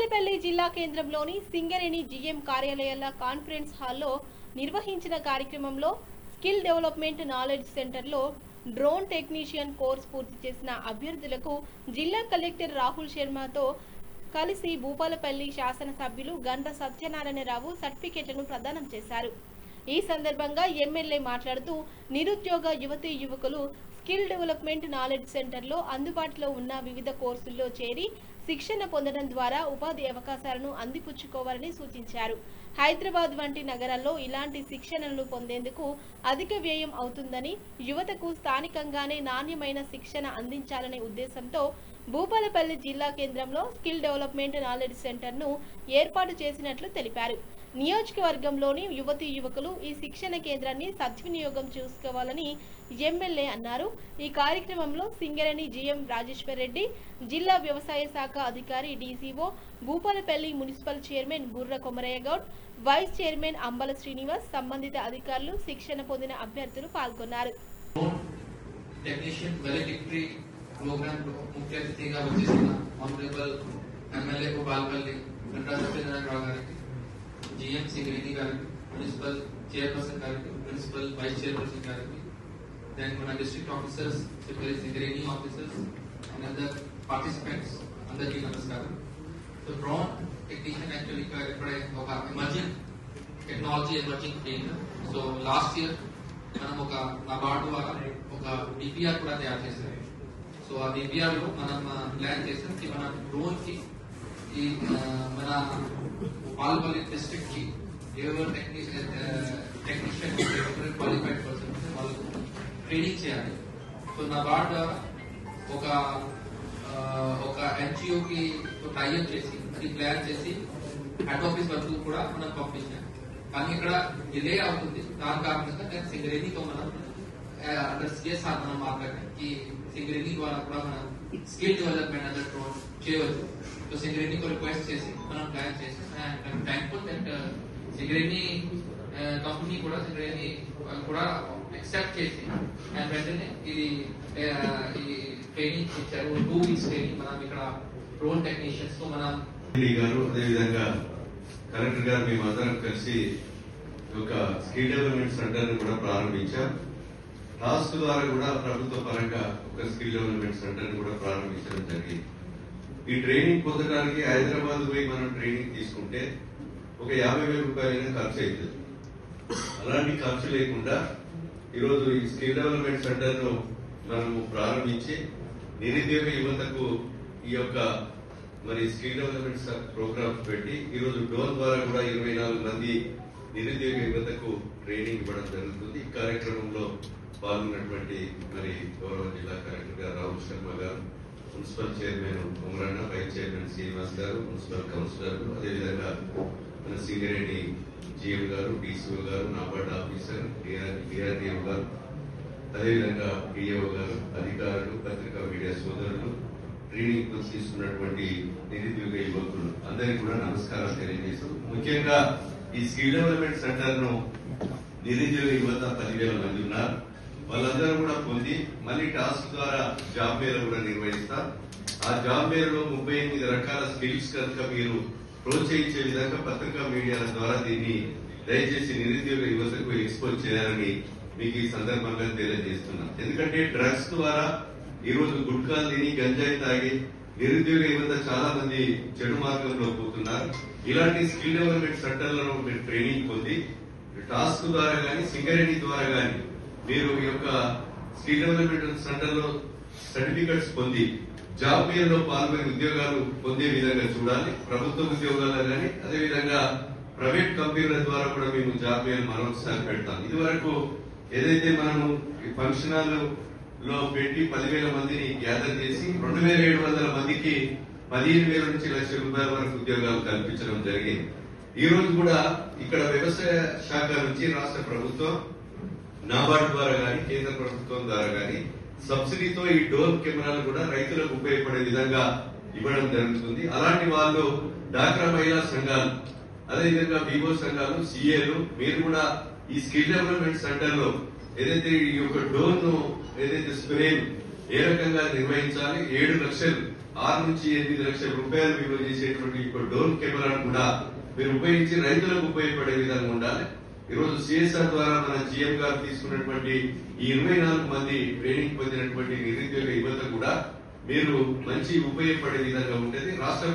భూపాలపల్లి జిల్లా కేంద్రంలోని సింగరేణి జీఎం కార్యాలయాల కాన్ఫరెన్స్ హాల్లో నిర్వహించిన కార్యక్రమంలో స్కిల్ డెవలప్మెంట్ నాలెడ్జ్ సెంటర్లో డ్రోన్ టెక్నీషియన్ కోర్సు పూర్తి చేసిన అభ్యర్థులకు జిల్లా కలెక్టర్ రాహుల్ శర్మతో కలిసి భూపాలపల్లి శాసనసభ్యులు గండ్ర సత్యనారాయణరావు సర్టిఫికెట్లను ప్రదానం చేశారు. ఈ సందర్భంగా ఎమ్మెల్యే మాట్లాడుతూ నిరుద్యోగ యువతీ యువకులు స్కిల్ డెవలప్మెంట్ నాలెడ్జ్ సెంటర్లో అందుబాటులో ఉన్న వివిధ కోర్సుల్లో చేరి శిక్షణ పొందడం ద్వారా ఉపాధి అవకాశాలను అందిపుచ్చుకోవాలని సూచించారు. హైదరాబాద్ వంటి నగరాల్లో ఇలాంటి శిక్షణలను పొందేందుకు అధిక వ్యయం అవుతుందని, యువతకు స్థానికంగానే నాణ్యమైన శిక్షణ అందించాలనే ఉద్దేశంతో భూపాలపల్లి జిల్లా కేంద్రంలో స్కిల్ డెవలప్మెంట్ నాలెడ్జ్ సెంటర్ను ఏర్పాటు చేసినట్లు తెలిపారు. నియోజకవర్గంలోని యువతీ యువకులు ఈ శిక్షణ కేంద్రాన్ని సద్వినియోగం చేసుకోవాలని ఎమ్మెల్యే అన్నారు. ఈ కార్యక్రమంలో సింగరేణి జీఎం రాజేశ్వర్ రెడ్డి, జిల్లా వ్యవసాయ శాఖ అధికారి డీసీఓ, భూపాలపల్లి మున్సిపల్ చైర్మన్ బుర్ర కొమరయ్య గౌడ్, వైస్ చైర్మన్ అంబల శ్రీనివాస్, సంబంధిత అధికారులు, శిక్షణ పొందిన అభ్యర్థులు పాల్గొన్నారు. GM Singareni గారికి, మున్సిపల్ చైర్పర్సన్ గారికి, మున్సిపల్ వైస్ చైర్పర్సన్ గారికి, then మన district officers, Singareni officers and other participants అందరికీ నమస్కారం. సో డ్రోన్ టెక్నీషియన్ యాక్చువల్లీ ఇక్కడ ఒక emerging technology emerging field. So last year మనం ఒక నాబార్డు ద్వారా ఒక డిపిఆర్ కూడా తయారు చేశారు. సో ఆ డిపిఆర్ లో మనం ప్లాన్ చేసాం కి మన డ్రోన్ కి ఈ మన భూపాలపల్లి డిస్ట్రిక్ట్ కి ఎవరు టెక్నీషియన్ ఎవరు క్వాలిఫైడ్ పర్సన్ వాళ్ళకు ట్రైనింగ్ చేయాలి. సో నాబార్డ్ ఒక ఎన్జిఓ కి టైఅప్ చేసి అది ప్లాన్ చేసి హెడ్ ఆఫీస్ వరకు కూడా మనం పంపించాం. కానీ ఇక్కడ డిలే అవుతుంది. దాని కారణంగా నేను సింగరేణితో మనం సిఎస్ఆర్ మనం మాట్లాడాం ఈ సింగరేణి ద్వారా కూడా మనం స్కిల్ డెవలప్మెంట్ అన్నట్టు డ్రోన్ చేయవచ్చు. సో సింగరేణి को रिक्वेस्ट చేసి మనం ప్లాన్ చేసి I'm thankful that Singareni company కూడా సింగరేణి కూడా యాక్సెప్ట్ చేసి అండ్ వెంటనే ఇది ట్రైనింగ్ ఇచ్చారు. 2 వీక్స్ ట్రైనింగ్ మనం ఇక్కడ డ్రోన్ టెక్నీషియన్స్ తో మనం గారు అదేవిధంగా కలెక్టర్ గారు మేమందరం కలిసి ఒక స్కిల్ డెవలప్మెంట్ సెంటర్ ని కూడా ప్రారంభించాం. టాస్క్ ద్వారా కూడా ప్రభుత్వ పరంగా ఒక స్కిల్ డెవలప్మెంట్ సెంటర్ ని కూడా ప్రారంభించడం జరిగింది. ఈ ట్రైనింగ్ పొందడానికి హైదరాబాద్ పోయి మనం ట్రైనింగ్ తీసుకుంటే ఒక 50,000 రూపాయలైనా ఖర్చు అవుతుంది. అలాంటి ఖర్చు లేకుండా ఈరోజు ఈ స్కిల్ డెవలప్మెంట్ సెంటర్ ను మనము ప్రారంభించి నిరుద్యోగ యువతకు ఈ యొక్క మరి స్కిల్ డెవలప్మెంట్ ప్రోగ్రామ్స్ పెట్టి ఈరోజు డ్రోన్ ద్వారా కూడా 24 మంది నిరుద్యోగ యువతకు ట్రైనింగ్ ఇవ్వడం జరుగుతుంది. ఈ కార్యక్రమంలో పాల్గొన్నటువంటి మరి గౌరవ జిల్లా కలెక్టర్ గారు రాహుల్ శర్మ గారు, మున్సిపల్ చైర్మన్ ఉమరన్న, వైస్ చైర్మన్ శ్రీనివాస్ గారు, మున్సిపల్ కౌన్సిలర్లు, అదేవిధంగా మన సింగరేణి జీఎం గారు, డీసీఓ గారు, నాబార్డ్ ఆఫీసర్, డిఆర్డీఓ గారు, అదేవిధంగా డిఓ గారు, అధికారులు, పత్రికా మీడియా సోదరులు, ట్రైనింగ్ తీసుకున్నటువంటి నిరుద్యోగ యువకులు అందరికీ కూడా నమస్కారం తెలియజేస్తూ, ముఖ్యంగా ఈ స్కిల్ డెవలప్మెంట్ సెంటర్ ను నిరుద్యోగ యువత 10,000 మంది ఉన్నారు. వాళ్ళందరూ కూడా పొంది మళ్ళీ టాస్క్ ద్వారా జాబ్ మేళ కూడా నిర్వహిస్తారు. ఆ జాబ్ మేళలో 38 రకాల స్కిల్స్ కనుక మీరు ప్రోత్సహించే విధంగా పత్రికా మీడియాల ద్వారా దీన్ని దయచేసి నిరుద్యోగ యువతకు ఎక్స్పోజ్ చేయాలని మీకు ఈ సందర్భంగా తెలియజేస్తున్నాం. ఎందుకంటే డ్రగ్స్ ద్వారా ఈరోజు గుట్కాలు తిని గంజాయి తాగి నిరుద్యోగ యువత చాలా మంది చెడు మార్గంలో పోతున్నారు. ఇలాంటి స్కిల్ డెవలప్మెంట్ సెంటర్లను మీరు ట్రైనింగ్ పొంది టాస్క్ ద్వారా కానీ సింగరేణి ద్వారా కానీ మీరు ఈ యొక్క స్కిల్ డెవలప్మెంట్ సెంటర్ లో సర్టిఫికెట్స్ పొంది జాబ్ మేళలో పాల్గొని ఉద్యోగాలు పొందే విధంగా చూడాలి. ప్రభుత్వ ఉద్యోగాలు కానీ అదేవిధంగా ప్రైవేట్ కంపెనీల ద్వారా కూడా మేము జాబ్ మేళ మరొకసారి పెడతాం. ఇదివరకు ఏదైతే మనము ఫంక్షన్ హాల్ లో పెట్టి 10,000 మందిని గ్యాదర్ చేసి 2,700 మందికి 15,000 నుంచి ₹1,00,000 వరకు ఉద్యోగాలు కల్పించడం జరిగింది. ఈ రోజు కూడా ఇక్కడ వ్యవసాయ శాఖ నుంచి రాష్ట్ర ప్రభుత్వం నాబార్డ్ ద్వారా కానీ కేంద్ర ప్రభుత్వం ద్వారా కానీ సబ్సిడీతో ఈ డోర్ కెమెరాలు కూడా రైతులకు ఉపయోగపడే విధంగా ఇవ్వడం జరుగుతుంది. అలాంటి వాళ్ళు డాక్రా మహిళా సంఘాలు, అదేవిధంగా వివో సంఘాలు, సిఏలు మీరు కూడా ఈ స్కిల్ డెవలప్మెంట్ సెంటర్ లో ఏదైతే ఈ యొక్క డోర్ ను ఏదైతే స్ప్రే ఏ రకంగా నిర్వహించాలి, 7 లక్షలు 6 నుంచి 8 లక్షల రూపాయలు విలువ చేసేటువంటి ఒక డ్రోన్ కెమెరాను కూడా మీరు ఉపయోగించి రైతులకు ఉపయోగపడే విధంగా ఉండాలి. ఈరోజు సిఎస్ఆర్ ద్వారా మన జీఎం గారు తీసుకున్నటువంటి ఈ 24 మంది ట్రైనింగ్ పొందినటువంటి నిరుద్యోగ యువత కూడా మీరు మంచి ఉపయోగపడే విధంగా ఉంటుంది. రాష్ట్ర